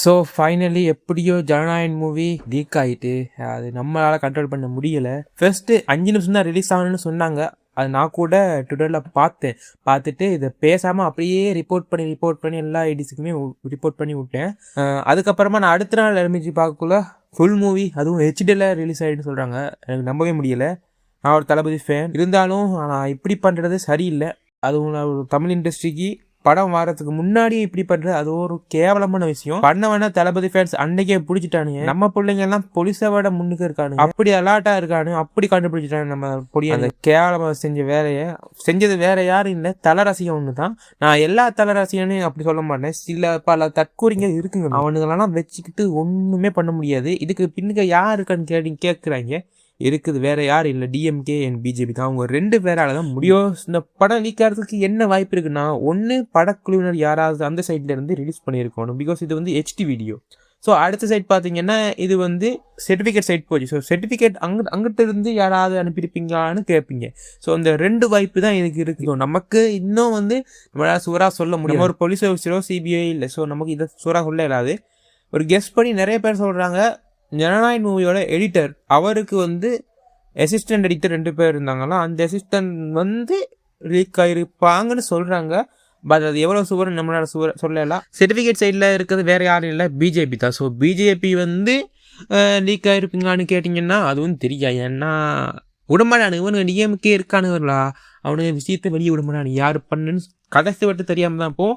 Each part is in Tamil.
ஸோ ஃபைனலி எப்படியோ ஜனநாயகன் மூவி லீக் ஆகிட்டு அது நம்மளால் கண்ட்ரோல் பண்ண முடியலை. ஃபர்ஸ்ட்டு 5 நிமிஷம் தான் ரிலீஸ் ஆகணும்னு சொன்னாங்க. அது நான் கூட ட்விட்டரில் பார்த்துட்டு இதை பேசாமல் அப்படியே ரிப்போர்ட் பண்ணி எல்லா ஐடிஸுக்குமே ரிப்போர்ட் பண்ணி விட்டேன். அதுக்கப்புறமா நான் அடுத்த நாள் எலுமிச்சு பார்க்கக்குள்ள ஃபுல் மூவி அதுவும் ஹெச்டியில் ரிலீஸ் ஆகிடுன்னு சொல்கிறாங்க. எனக்கு நம்பவே முடியலை. நான் ஒரு தளபதி ஃபேன் இருந்தாலும் நான் இப்படி பண்ணுறது சரியில்லை. அதுவும் நான் ஒரு தமிழ் இண்டஸ்ட்ரிக்கு படம் வாரத்துக்கு முன்னாடி இப்படி பண்றது அது ஒரு கேவலமான விஷயம். பண்ண வேணா தளபதி ஃபேன்ஸ் அன்னைக்கே பிடிச்சிட்டானுங்க. நம்ம பிள்ளைங்க எல்லாம் போலீஸை விட முன்னுக்கு இருக்கானு, அப்படி அலாட்டா இருக்கானு, அப்படி கண்டுபிடிச்சிட்டானு. நம்ம பொடி அந்த கேவலமா செஞ்ச வேலையை செஞ்சது வேற யாரும் இல்லை, தலரசியம் ஒன்று தான். நான் எல்லா தலரசியனையும் அப்படி சொல்ல மாட்டேன். சில பல தற்கூறிங்க இருக்குங்க, அவனுங்களெல்லாம் வச்சுக்கிட்டு ஒண்ணுமே பண்ண முடியாது. இதுக்கு பின்னுக்கு யார் இருக்கான்னு கேட்குறாங்க. இருக்குது வேற யாரும் இல்லை, டிஎம்கே அண்ட் பிஜேபி தான். அவங்க 2 பேரால தான் முடியும். இந்த படம் லீக் ஆகிறதுக்கு என்ன வாய்ப்பு இருக்குன்னா, ஒன்று படக்குழுவினர் யாராவது அந்த சைட்ல இருந்து ரிலீஸ் பண்ணியிருக்கணும். பிகாஸ் இது வந்து ஹெச்டி வீடியோ. ஸோ அடுத்த சைட் பார்த்தீங்கன்னா இது வந்து சர்டிஃபிகேட் சைட் போச்சு. ஸோ சர்டிஃபிகேட் அங்கிட்ட இருந்து யாராவது அனுப்பியிருப்பீங்களான்னு கேட்பீங்க. ஸோ அந்த 2 வாய்ப்பு தான் எனக்கு இருக்குது. நமக்கு இன்னும் வந்து நம்மளால் சூறாக சொல்ல முடியும். ஒரு போலீஸ் ஆஃபீஸரோ சிபிஐ இல்லை. ஸோ நமக்கு இதை சூறாக சொல்ல இல்லாது. ஒரு கெஸ் பண்ணி நிறைய பேர் சொல்கிறாங்க, ஜனநாயகன் மூவியோட எடிட்டர் அவருக்கு வந்து அசிஸ்டன்ட் எடிட்டர் 2 பேர் இருந்தாங்களா, அந்த அசிஸ்டன்ட் வந்து லீக் ஆகிருப்பாங்கன்னு சொல்கிறாங்க. பட் அது எவ்வளோ சுவர் நம்மளால சொல்லலாம். சர்டிஃபிகேட் சைடில் இருக்கிறது வேறு யாரும் இல்லை, பிஜேபி தான். ஸோ பிஜேபி வந்து லீக் ஆகிருப்பீங்களான்னு கேட்டிங்கன்னா அதுவும் தெரியாது. ஏன்னா விடமாட்டானு இவனுக்கு டிஎம்கே இருக்கானுங்களா, அவனுக்கு விஷயத்தை வெளியே விடமாட்டானு, யார் பண்ணுன்னு கடைசி வட்டு தெரியாமல் தான் போ.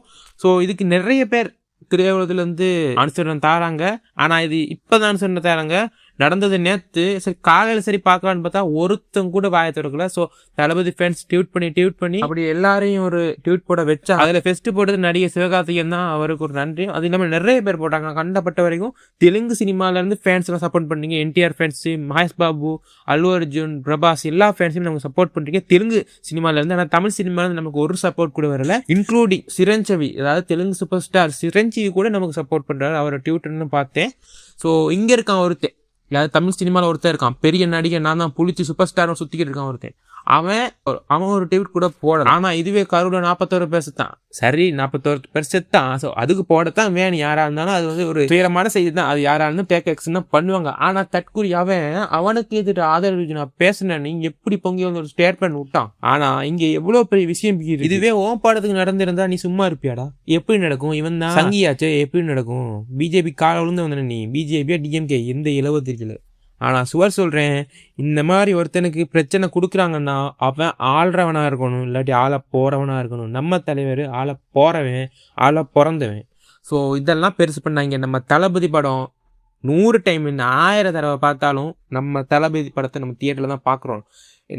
ஸோ இதுக்கு நிறைய பேர் திரையுலகத்துலேருந்து அனுசரணை தாராங்க. ஆனால் இது இப்போ தான் அனுசரணை தாராங்க. நடந்தது நேற்று. சரி காலையில் சரி பார்க்கலான்னு பார்த்தா ஒருத்தங்க கூட வாயை திறக்கல. ஸோ தளபதி ஃபேன்ஸ் ட்வீட் பண்ணி அப்படி எல்லாரையும் ஒரு ட்வீட் போட வச்சா அதில் ஃபெஸ்ட்டு போட்டது நடிகை சிவகார்த்திகேயன் தான். அவருக்கு ஒரு நன்றி. அது இல்லாமல் நிறைய பேர் போட்டாங்க. கண்டப்பட்ட வரைக்கும் தெலுங்கு சினிமாலேருந்து ஃபேன்ஸ்லாம் சப்போர்ட் பண்ணீங்க. என்டிஆர் ஃபேன்ஸு, மகேஷ் பாபு, அல்லு அர்ஜுன், பிரபாஸ் எல்லா ஃபேன்ஸையும் நமக்கு சப்போர்ட் பண்ணுறீங்க தெலுங்கு சினிமாலேருந்து. ஆனால் தமிழ் சினிமாலேருந்து நமக்கு ஒரு சப்போர்ட் கூட வரல. இன்க்ளூடிங் சிரஞ்சீவி, அதாவது தெலுங்கு சூப்பர் ஸ்டார் சிரஞ்சீவி கூட நமக்கு சப்போர்ட் பண்ணுறாரு. அவரை ட்விட்டர்னு பார்த்தேன். ஸோ இங்கே இருக்கான் ஒருத்தன், அதாவது தமிழ் சினிமாவில் ஒருத்தர் இருக்கான், பெரிய நடிகை, நான் தான் புளிச்சு சூப்பர் ஸ்டார் சுற்றிக்கிட்டு இருக்கான் ஒருத்தன். அவன் ஒரு ட்வீட் கூட போடலாம். ஆனால் இதுவே கரூரில் 41 பேர் செத்தான். சரி 41 பேர் செத்தான். ஸோ அதுக்கு போடத்தான் வேணும். யாராக இருந்தாலும் அது வந்து ஒரு துயரமான செய்தி தான். அது யாராக இருந்தாலும் டேக் ஆக்ஷன் தான் பண்ணுவாங்க. ஆனால் தற்கூரி அவனுக்கு எதிர்த்து ஆதரவு நான் பேசினேன், நீ எப்படி பொங்கி வந்து ஒரு ஸ்டேட்மெண்ட் விட்டான். ஆனால் இங்கே எவ்வளோ பெரிய விஷயம். இதுவே ஓம் பாடத்துக்கு நடந்திருந்தா நீ சும்மா இருப்பியாடா? எப்படி நடக்கும்? இவன் தான் சங்கியாச்சு, எப்படி நடக்கும்? பிஜேபி கால விழுந்து வந்தன நீ, பிஜேபியா டிஎம்கே எந்த 70 ஆனால் சுவர் சொல்கிறேன், இந்த மாதிரி ஒருத்தனுக்கு பிரச்சனை கொடுக்குறாங்கன்னா அவன் ஆள்றவனாக இருக்கணும், இல்லாட்டி ஆளை போகிறவனாக இருக்கணும். நம்ம தலைவர் ஆளை போகிறவன், ஆளை பிறந்தவன். ஸோ இதெல்லாம் பெருசு பண்ணாங்க. நம்ம தளபதி படம் 100 டைம் 1000 தடவை பார்த்தாலும் நம்ம தளபதி படத்தை நம்ம தியேட்டரில் தான் பார்க்குறோம்.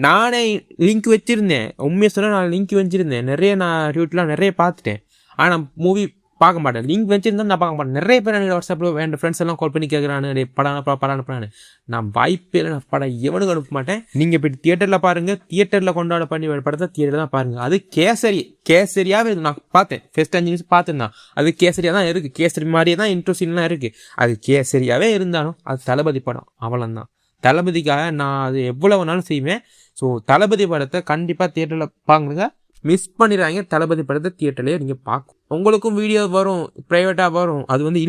நானே லிங்க் வச்சுருந்தேன், உண்மையை சொல்ல நான் லிங்க் வச்சுருந்தேன். நான் ட்வீட்லாம் நிறைய பார்த்துட்டேன். ஆனால் மூவி பார்க்க மாட்டேன். லிங்க் வச்சுருந்தா நான் பார்க்க மாட்டேன். நிறைய பேர் எனக்கு வாட்ஸ்அப்பில் வேண்ட ஃப்ரெண்ட்ஸ் எல்லாம் கால் பண்ணி கேட்குறானு, படம் அனுப்புறான்னு. நான் வாய்ப்பே நான் படம் எவனுக்கு அனுப்ப மாட்டேன். நீங்கள் போய் தியேட்டரில் பாருங்கள், தியேட்டரில் கொண்டாட பண்ணி படத்தை தியேட்டர் தான் பாருங்கள். அது கேசரியாகவே நான் பார்த்தேன். ஃபர்ஸ்ட் 5 நிமிஷம் பார்த்துருந்தான். அது கேசரியாக தான் இருக்குது. கேசரி மாதிரியே தான் இன்ட்ரெஸ்டிங்லாம் இருக்குது. அது கேசரியாகவே இருந்தாலும் அது தளபதி படம், அவ்வளோந்தான். தளபதிக்காக நான் அது எவ்வளோ வேணாலும் செய்வேன். ஸோ தளபதி படத்தை கண்டிப்பாக தியேட்டரில் பாருங்க. மிஸ் பண்ணிடுறாங்க. தளபதி படத்தை தியேட்டர்லேயே நீங்கள் பார்க்கும். உங்களுக்கும் வீடியோ வரும், ப்ரைவேட்டாக வரும். அது வந்து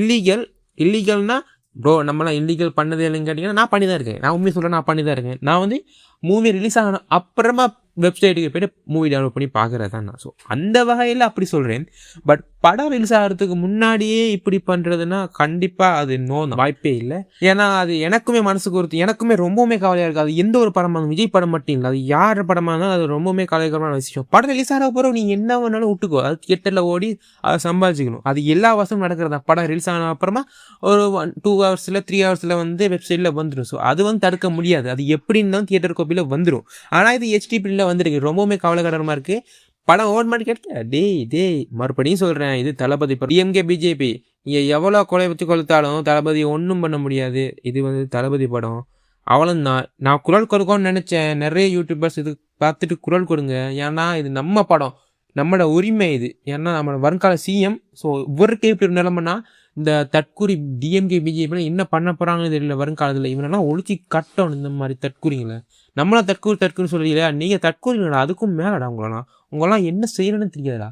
இல்லீகல்னா ப்ரோ நம்மளாம் இல்லீகல் பண்ணதே இல்லைன்னு கேட்டிங்கன்னா நான் பண்ணி தான் இருக்கேன். நான் உண்மையை சொல்கிறேன், நான் பண்ணி தான் இருக்கேன். நான் வந்து மூவி ரிலீஸ் ஆகணும் அப்புறமா வெப்சைட்டுக்கு போய்ட்டு மூவி டவுன்லோட் பண்ணி பார்க்குறது தான் நான். ஸோ அந்த வகையில் அப்படி சொல்கிறேன். பட் படம் ரிலீஸ் ஆகிறதுக்கு முன்னாடியே இப்படி பண்ணுறதுன்னா கண்டிப்பாக அது வாய்ப்பே இல்லை. ஏன்னா அது எனக்குமே மனசுக்கு எனக்குமே ரொம்பவுமே கவலையாக இருக்குது. அது எந்த ஒரு படமாக, விஜய் படம் மட்டும் இல்லை, அது யார் படமாக இருந்தாலும் அது ரொம்பவுமே கவலைகரமான விஷயம். படம் ரிலீஸ் ஆக போகிறோம், நீ என்ன வேணாலும் விட்டுக்கோ, அது தியேட்டரில் ஓடி அதை சம்பாதிச்சிக்கணும். அது எல்லா வருஷமும் நடக்கிறதா. படம் ரிலீஸ் ஆன அப்புறமா ஒரு 2 ஹவர்ஸில் 3 ஹவர்ஸில் வந்து வெப்சைட்டில் வந்துடும். ஸோ அது வந்து தடுக்க முடியாது. அது எப்படி இருந்தாலும் தியேட்டர் காப்பியில் வந்துடும். ஆனால் இது ஹெச்டிபியில் வந்துருக்கு. ரொம்பவுமே கவலைகரமாக இருக்குது. படம் ஓட் பண்ணி கேட்க டேய் மறுபடியும் சொல்கிறேன், இது தளபதி படம். டிஎம்கே பிஜேபி நீங்கள் எவ்வளோ கொலை வச்சு கொளுத்தாலும் தளபதி ஒன்றும் பண்ண முடியாது. இது வந்து தளபதி படம், அவ்வளோதான். நான் குரல் கொடுக்கணும்னு நினச்சேன். நிறைய யூடியூபர்ஸ் இது பார்த்துட்டு குரல் கொடுங்க. ஏன்னா இது நம்ம படம், நம்மளோட உரிமை இது. ஏன்னா நம்மளோட வருங்கால சிஎம். ஸோ இவருக்கே இப்படி நிலைமைன்னா இந்த தற்கூரி டிஎம்கே பிஜேபியில் என்ன பண்ண போகிறாங்கன்னு தெரியல வருங்காலத்தில். இவனெல்லாம் ஒழிச்சு கட்டணும் இந்த மாதிரி தற்கூரிங்களை. நம்மளாம் தற்கூரி சொல்கிறீங்களா? நீங்கள் தற்கூரிங்களா? அதுக்கும் மேலடா உங்களெல்லாம் என்ன செய்யணும்னு தெரியாதா?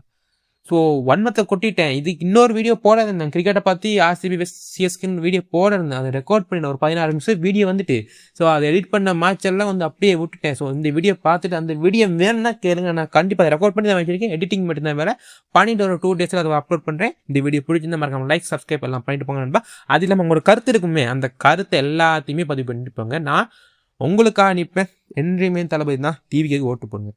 ஸோ வன்மத்தை கொட்டிட்டேன். இதுக்கு இன்னொரு வீடியோ போட இருந்தேன், கிரிக்கெட்டை பற்றி ஆர்சிபி சிஎஸ்கேன்னு வீடியோ போட இருந்தேன். அதை ரெக்கார்ட் பண்ணி ஒரு 16 நிமிஷம் வீடியோ வந்துட்டு, ஸோ அதை எடிட் பண்ண மேட்ச் எல்லாம் வந்து அப்படியே விட்டுட்டேன். ஸோ இந்த வீடியோ பார்த்துட்டு அந்த வீடியோ வேணும்னா கேளுங்க, நான் கண்டிப்பாக அதை ரெக்கார்ட் பண்ணி தான் வச்சிருக்கேன். எடிட்டிங் மட்டும் தான் வேலை பண்ணிட்டு ஒரு 2 days அதை அப்லோட் பண்ணுறேன். இந்த வீடியோ பிடிச்சிருந்தா மறக்காம லைக் சப்ஸ்கிரைப் எல்லாம் பண்ணிட்டு போங்க நண்பா. அது இல்லாமல் உங்களோட கருத்து இருக்குமே, அந்த கருத்தை எல்லாத்தையுமே பதிவு பண்ணிட்டு போங்க. நான் உங்களுக்காக நிற்பேன். என்றையுமே தளபதி தான். டிவிக்கு ஓட்டு போடுங்க.